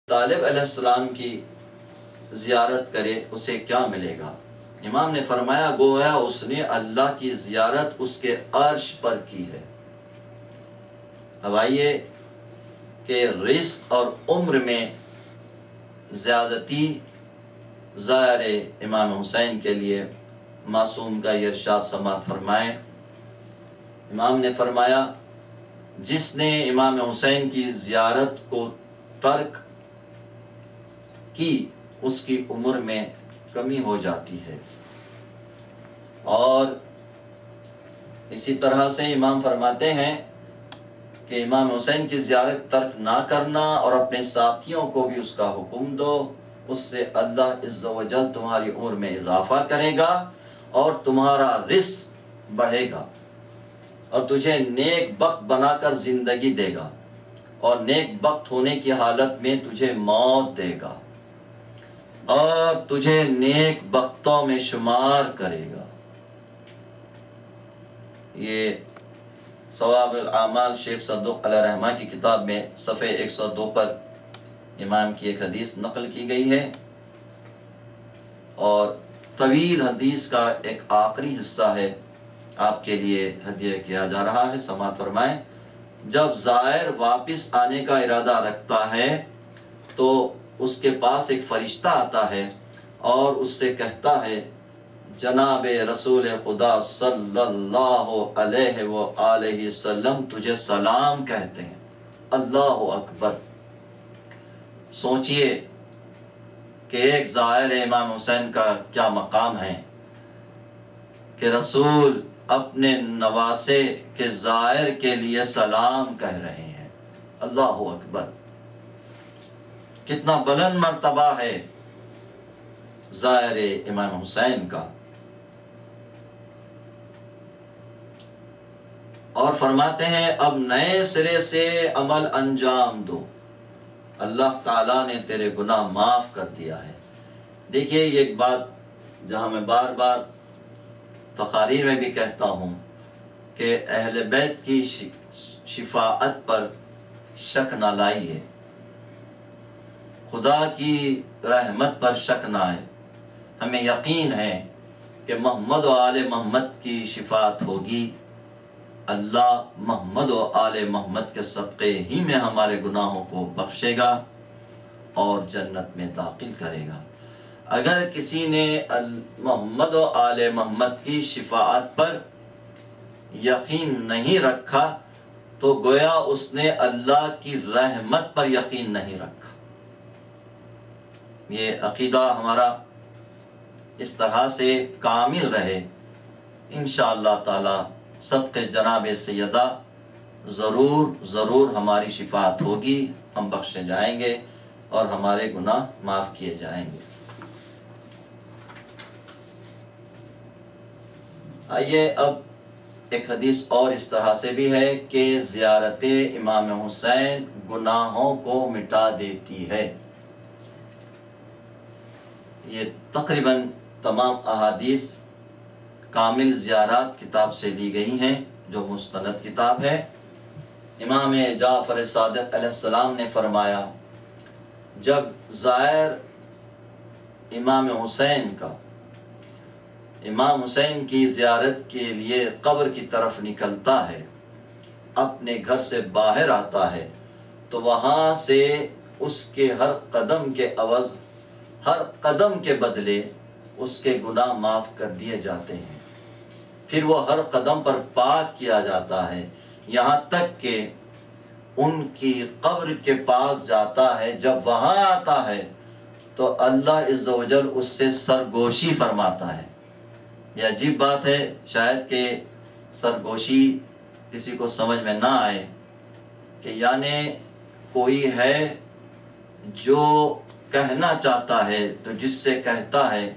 طالب علیہ السلام کی زیارت کرے اسے کیا ملے گا؟ امام نے فرمایا گویا اس نے اللہ کی زیارت اس کے عرش پر کی ہے۔ اب آئیے کہ رزق اور عمر میں زیادتی ظاہر امام حسین کے لیے معصوم کا یہ ارشاد سماعت فرمائیں۔ امام نے فرمایا جس نے امام حسین کی زیارت کو ترک کی اس کی عمر میں کمی ہو جاتی ہے، اور اسی طرح سے امام فرماتے ہیں کہ امام حسین کی زیارت ترک نہ کرنا اور اپنے ساتھیوں کو بھی اس کا حکم دو، اس سے اللہ عز و جل تمہاری عمر میں اضافہ کرے گا اور تمہارا رزق بڑھے گا اور تجھے نیک بخت بنا کر زندگی دے گا اور نیک بخت ہونے کی حالت میں تجھے موت دے گا اور تجھے نیک بختوں میں شمار کرے گا۔ یہ ثواب الاعمال شیخ صدوق علیہ رحمہ کی کتاب میں صفحے 102 پر امام کی ایک حدیث نقل کی گئی ہے، اور طویل حدیث کا ایک آخری حصہ ہے آپ کے لیے ہدیہ کیا جا رہا ہے، سماعت فرمائیں۔ جب زائر واپس آنے کا ارادہ رکھتا ہے تو اس کے پاس ایک فرشتہ آتا ہے اور اس سے کہتا ہے جناب رسول خدا صلی اللہ علیہ وآلہ وسلم تجھے سلام کہتے ہیں۔ اللہ اکبر! سوچئے کہ ایک زائر امام حسین کا کیا مقام ہے کہ رسول اپنے نواسے کے زائر کے لیے سلام کہہ رہے ہیں۔ اللہ اکبر! کتنا بلند مرتبہ ہے زائر امام حسین کا۔ اور فرماتے ہیں اب نئے سرے سے عمل انجام دو، اللہ تعالیٰ نے تیرے گناہ معاف کر دیا ہے۔ دیکھیے یہ ایک بات جہاں میں بار بار تقاریر میں بھی کہتا ہوں کہ اہل بیت کی شفاعت پر شک نہ لائیے، خدا کی رحمت پر شک نہ آئے۔ ہمیں یقین ہے کہ محمد و آل محمد کی شفاعت ہوگی، اللہ محمد و آل محمد کے صدقے ہی میں ہمارے گناہوں کو بخشے گا اور جنت میں داخل کرے گا۔ اگر کسی نے محمد و آل محمد کی شفاعت پر یقین نہیں رکھا تو گویا اس نے اللہ کی رحمت پر یقین نہیں رکھا۔ یہ عقیدہ ہمارا اس طرح سے کامل رہے، انشاءاللہ تعالی صدق جناب سیدہ ضرور ہماری شفاعت ہوگی، ہم بخشے جائیں گے اور ہمارے گناہ معاف کیے جائیں گے۔ آئیے اب ایک حدیث اور اس طرح سے بھی ہے کہ زیارت امام حسین گناہوں کو مٹا دیتی ہے۔ یہ تقریباً تمام احادیث کامل زیارات کتاب سے لی گئی ہیں جو مستند کتاب ہے۔ امام جعفر صادق علیہ السلام نے فرمایا جب زائر امام حسین کی زیارت کے لیے قبر کی طرف نکلتا ہے، اپنے گھر سے باہر آتا ہے تو وہاں سے اس کے ہر قدم کے عوض، ہر قدم کے بدلے اس کے گناہ معاف کر دیے جاتے ہیں، پھر وہ ہر قدم پر پاک کیا جاتا ہے، یہاں تک کہ ان کی قبر کے پاس جاتا ہے۔ جب وہاں آتا ہے تو اللہ عز و جل اس سے سرگوشی فرماتا ہے۔ یہ عجیب بات ہے، شاید کہ سرگوشی کسی کو سمجھ میں نہ آئے کہ یعنی کوئی ہے جو کہنا چاہتا ہے تو جس سے کہتا ہے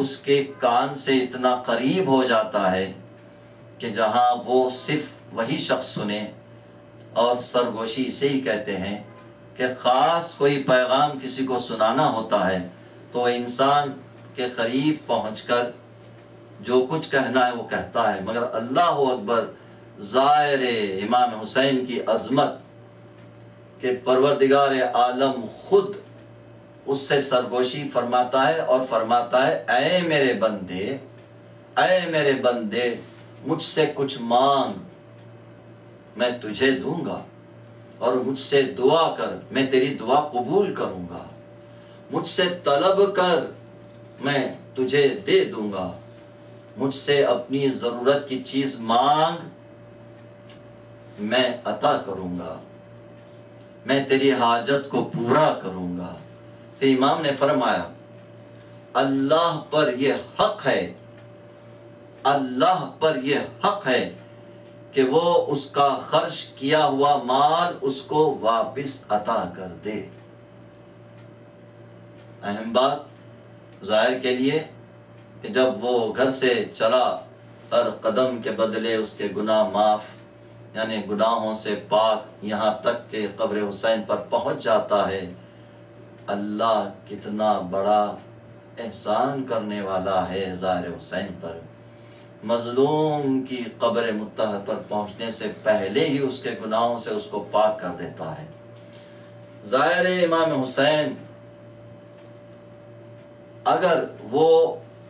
اس کے کان سے اتنا قریب ہو جاتا ہے کہ جہاں وہ صرف وہی شخص سنے، اور سرگوشی اسے ہی کہتے ہیں کہ خاص کوئی پیغام کسی کو سنانا ہوتا ہے تو وہ انسان کے قریب پہنچ کر جو کچھ کہنا ہے وہ کہتا ہے، مگر اللہ اکبر، زائر امام حسین کی عظمت کہ پروردگار عالم خود اس سے سرگوشی فرماتا ہے اور فرماتا ہے اے میرے بندے مجھ سے کچھ مانگ میں تجھے دوں گا، اور مجھ سے دعا کر میں تیری دعا قبول کروں گا، مجھ سے طلب کر میں تجھے دے دوں گا، مجھ سے اپنی ضرورت کی چیز مانگ میں عطا کروں گا، میں تیری حاجت کو پورا کروں گا۔ پھر امام نے فرمایا اللہ پر یہ حق ہے، اللہ پر یہ حق ہے کہ وہ اس کا خرچ کیا ہوا مال اس کو واپس عطا کر دے۔ اہم بات ظاہر کے لیے کہ جب وہ گھر سے چلا ہر قدم کے بدلے اس کے گناہ معاف، یعنی گناہوں سے پاک، یہاں تک کہ قبر حسین پر پہنچ جاتا ہے۔ اللہ کتنا بڑا احسان کرنے والا ہے ظاہر حسین پر، مظلوم کی قبر مطہر پر پہنچنے سے پہلے ہی اس کے گناہوں سے اس کو پاک کر دیتا ہے۔ ظاہر امام حسین اگر وہ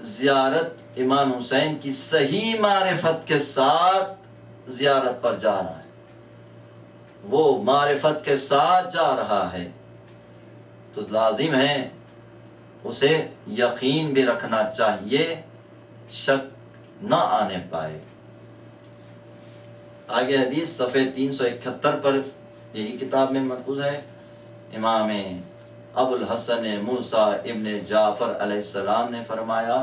زیارت امام حسین کی صحیح معرفت کے ساتھ زیارت پر جا رہا ہے، وہ معرفت کے ساتھ جا رہا ہے، تو لازم ہے اسے یقین بھی رکھنا چاہیے، شک نہ آنے پائے۔ آگے حدیث صفحے 371 پر یہی کتاب میں محفوظ ہے، امام ابو الحسن موسیٰ ابن جعفر علیہ السلام نے فرمایا،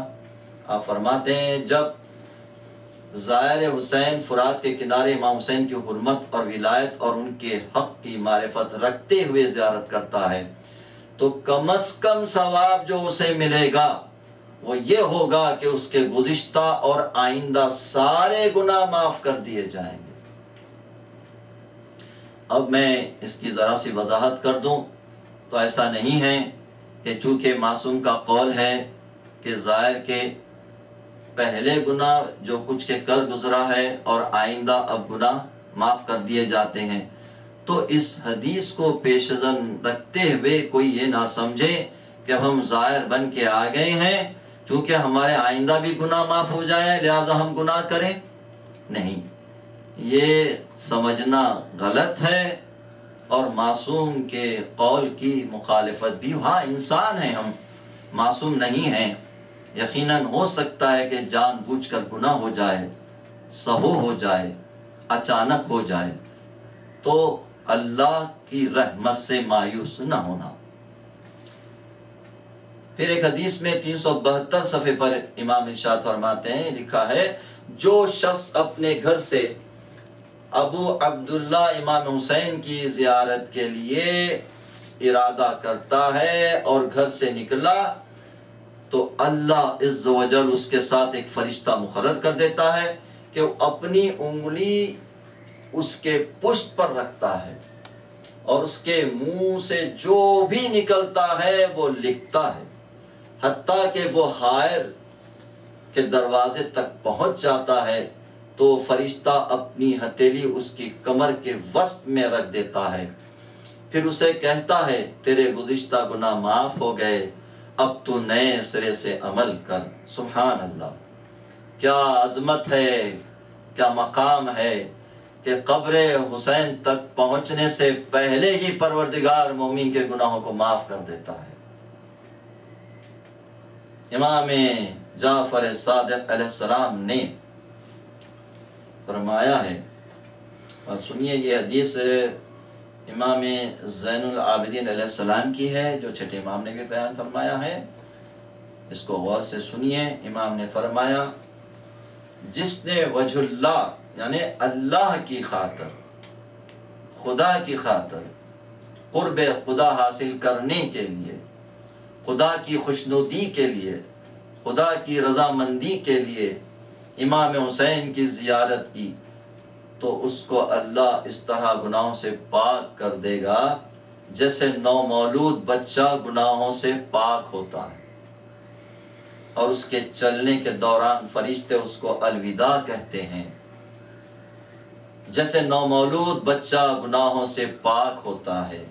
آپ فرماتے ہیں جب زائر حسین فرات کے کنارے امام حسین کی حرمت اور ولایت اور ان کے حق کی معرفت رکھتے ہوئے زیارت کرتا ہے تو کم از کم ثواب جو اسے ملے گا وہ یہ ہوگا کہ اس کے گزشتہ اور آئندہ سارے گناہ معاف کر دیے جائیں گے۔ اب میں اس کی ذرا سی وضاحت کر دوں تو ایسا نہیں ہے کہ چونکہ معصوم کا قول ہے کہ زائر کے پہلے گناہ جو کچھ کے کر گزرا ہے اور آئندہ اب گناہ معاف کر دیے جاتے ہیں، تو اس حدیث کو پیش نظر رکھتے ہوئے کوئی یہ نہ سمجھے کہ ہم زائر بن کے آ گئے ہیں چونکہ ہمارے آئندہ بھی گناہ معاف ہو جائے لہذا ہم گناہ کریں۔ نہیں، یہ سمجھنا غلط ہے اور معصوم کے قول کی مخالفت بھی۔ ہاں انسان ہیں، ہم معصوم نہیں ہیں، یقیناً ہو سکتا ہے کہ جان بوجھ کر گناہ ہو جائے، سہو ہو جائے، اچانک ہو جائے، تو اللہ کی رحمت سے مایوس نہ ہونا۔ پھر ایک حدیث میں 372 صفحے پر امام ارشاد فرماتے ہیں، لکھا ہے جو شخص اپنے گھر سے ابو عبداللہ امام حسین کی زیارت کے لیے ارادہ کرتا ہے اور گھر سے نکلا تو اللہ عز و جل اس کے ساتھ ایک فرشتہ مقرر کر دیتا ہے کہ وہ اپنی انگلی اس کے پشت پر رکھتا ہے اور اس کے منہ سے جو بھی نکلتا ہے وہ لکھتا ہے، حتیٰ کہ وہ حائر کے دروازے تک پہنچ جاتا ہے تو فرشتہ اپنی ہتھیلی اس کی کمر کے وسط میں رکھ دیتا ہے، پھر اسے کہتا ہے تیرے گزشتہ گناہ معاف ہو گئے، اب تو نئے سرے سے عمل کر۔ سبحان اللہ، کیا عظمت ہے، کیا مقام ہے کہ قبر حسین تک پہنچنے سے پہلے ہی پروردگار مومن کے گناہوں کو معاف کر دیتا ہے۔ امام جعفر صادق علیہ السلام نے فرمایا ہے، اور سنیے یہ حدیث امام زین العابدین علیہ السلام کی ہے جو چھٹے امام نے بھی بیان فرمایا ہے، اس کو غور سے سنیے۔ امام نے فرمایا جس نے وجہ اللہ یعنی اللہ کی خاطر، خدا کی خاطر، قرب خدا حاصل کرنے کے لیے، خدا کی خوشنودی کے لیے، خدا کی رضامندی کے لیے امام حسین کی زیارت کی تو اس کو اللہ اس طرح گناہوں سے پاک کر دے گا جیسے نومولود بچہ گناہوں سے پاک ہوتا ہے، اور اس کے چلنے کے دوران فرشتے اس کو الوداع کہتے ہیں، جیسے نومولود بچہ گناہوں سے پاک ہوتا ہے،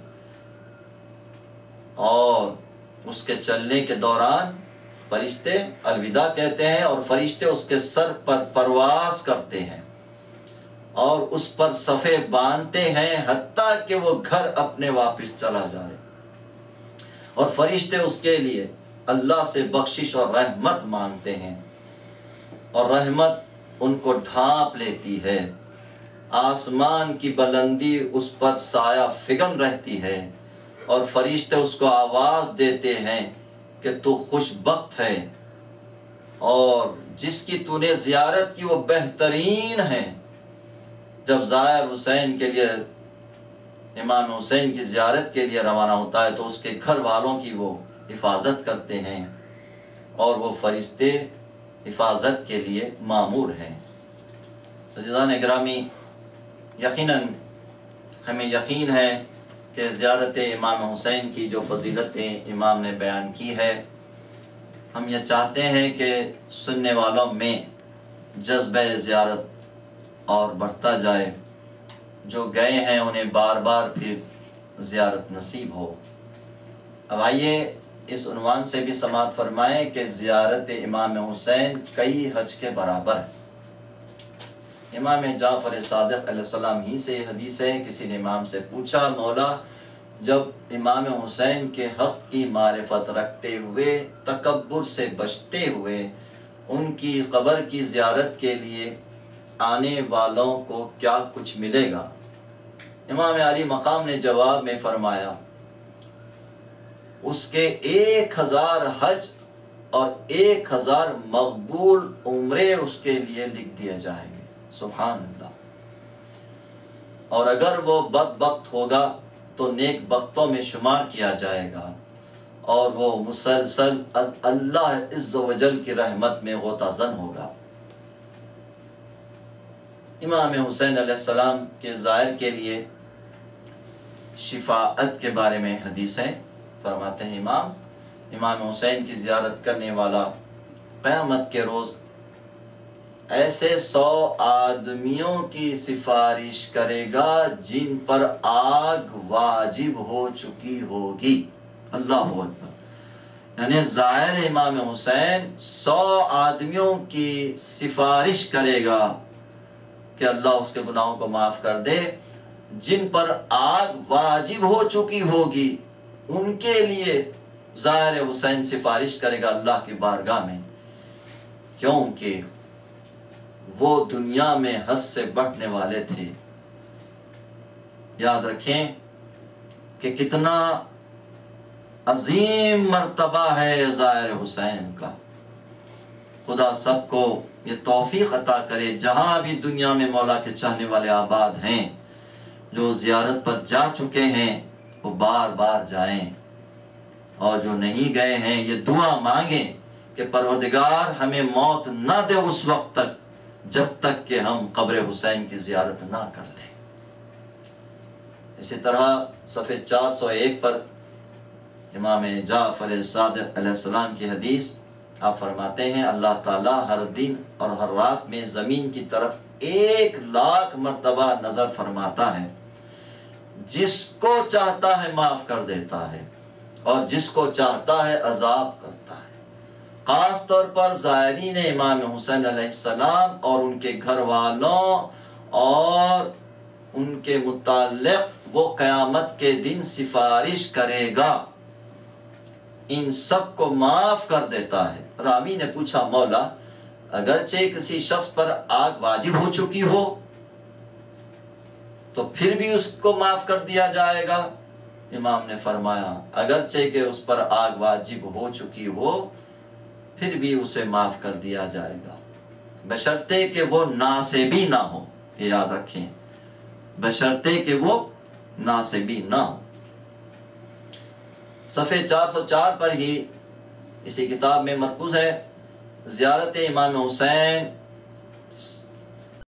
اور اس کے چلنے کے دوران فرشتے الوداع کہتے ہیں، اور فرشتے اس کے سر پر پرواز کرتے ہیں اور اس پر صفے باندھتے ہیں حتیٰ کہ وہ گھر اپنے واپس چلا جائے، اور فرشتے اس کے لیے اللہ سے بخشش اور رحمت مانگتے ہیں، اور رحمت ان کو ڈھانپ لیتی ہے، آسمان کی بلندی اس پر سایہ فگن رہتی ہے، اور فرشتے اس کو آواز دیتے ہیں کہ تو خوش بخت ہے، اور جس کی تو نے زیارت کی وہ بہترین ہے۔ جب زائر حسین کے لیے، امام حسین کی زیارت کے لیے روانہ ہوتا ہے تو اس کے گھر والوں کی وہ حفاظت کرتے ہیں، اور وہ فرشتے حفاظت کے لیے مامور ہیں۔ عزیزان گرامی، یقیناً ہمیں یقین ہے کہ زیارت امام حسین کی جو فضیلتیں امام نے بیان کی ہے، ہم یہ چاہتے ہیں کہ سننے والوں میں جذبہ زیارت اور بڑھتا جائے، جو گئے ہیں انہیں بار بار پھر زیارت نصیب ہو۔ اب آئیے اس عنوان سے بھی سماعت فرمائیں کہ زیارت امام حسین کئی حج کے برابر ہے۔ امام جعفر صادق علیہ السلام ہی سے حدیث ہے، کسی نے امام سے پوچھا، مولا جب امام حسین کے حق کی معرفت رکھتے ہوئے، تکبر سے بچتے ہوئے، ان کی قبر کی زیارت کے لیے آنے والوں کو کیا کچھ ملے گا؟ امام علی مقام نے جواب میں فرمایا، اس کے 1000 حج اور 1000 مقبول عمرے اس کے لیے لکھ دیا جائیں گے۔ سبحان اللہ۔ اور اگر وہ بدبخت ہوگا تو نیک بختوں میں شمار کیا جائے گا، اور وہ مسلسل اللہ عز و جل کی رحمت میں غوطہ زن ہوگا۔ امام حسین علیہ السلام کے زائر کے لیے شفاعت کے بارے میں حدیث ہے، فرماتے ہیں امام حسین کی زیارت کرنے والا قیامت کے روز ایسے 100 آدمیوں کی سفارش کرے گا جن پر آگ واجب ہو چکی ہوگی۔ اللہ اکبر۔ یعنی زائر امام حسین 100 آدمیوں کی سفارش کرے گا کہ اللہ اس کے گناہوں کو معاف کر دے، جن پر آگ واجب ہو چکی ہوگی، ان کے لیے زائر حسین سفارش کرے گا اللہ کی بارگاہ میں، کیونکہ وہ دنیا میں حد سے بڑھنے والے تھے۔ یاد رکھیں کہ کتنا عظیم مرتبہ ہے زائر حسین کا۔ خدا سب کو یہ توفیق عطا کرے، جہاں بھی دنیا میں مولا کے چاہنے والے آباد ہیں، جو زیارت پر جا چکے ہیں وہ بار بار جائیں، اور جو نہیں گئے ہیں یہ دعا مانگیں کہ پروردگار ہمیں موت نہ دے اس وقت تک جب تک کہ ہم قبر حسین کی زیارت نہ کر لیں۔ اسی طرح صفحے 401 پر امام جعفر صادق علیہ السلام کی حدیث، آپ فرماتے ہیں اللہ تعالیٰ ہر دن اور ہر رات میں زمین کی طرف 1,00,000 مرتبہ نظر فرماتا ہے، جس کو چاہتا ہے معاف کر دیتا ہے، اور جس کو چاہتا ہے عذاب کرتا ہے۔ خاص طور پر زائرین امام حسین علیہ السلام اور ان کے گھر والوں اور ان کے متعلق وہ قیامت کے دن سفارش کرے گا، ان سب کو معاف کر دیتا ہے۔ راوی نے پوچھا، مولا اگرچہ کسی شخص پر آگ واجب ہو چکی ہو تو پھر بھی اس کو معاف کر دیا جائے گا؟ امام نے فرمایا، اگرچہ کہ اس پر آگ واجب ہو چکی ہو پھر بھی اسے معاف کر دیا جائے گا، بشرطے کہ وہ ناسبی نہ ہو۔ یہ یاد رکھیں، بشرطے کہ وہ ناسبی نہ ہو۔ صفحے 404 پر ہی اسی کتاب میں مرکوز ہے، زیارت امام حسین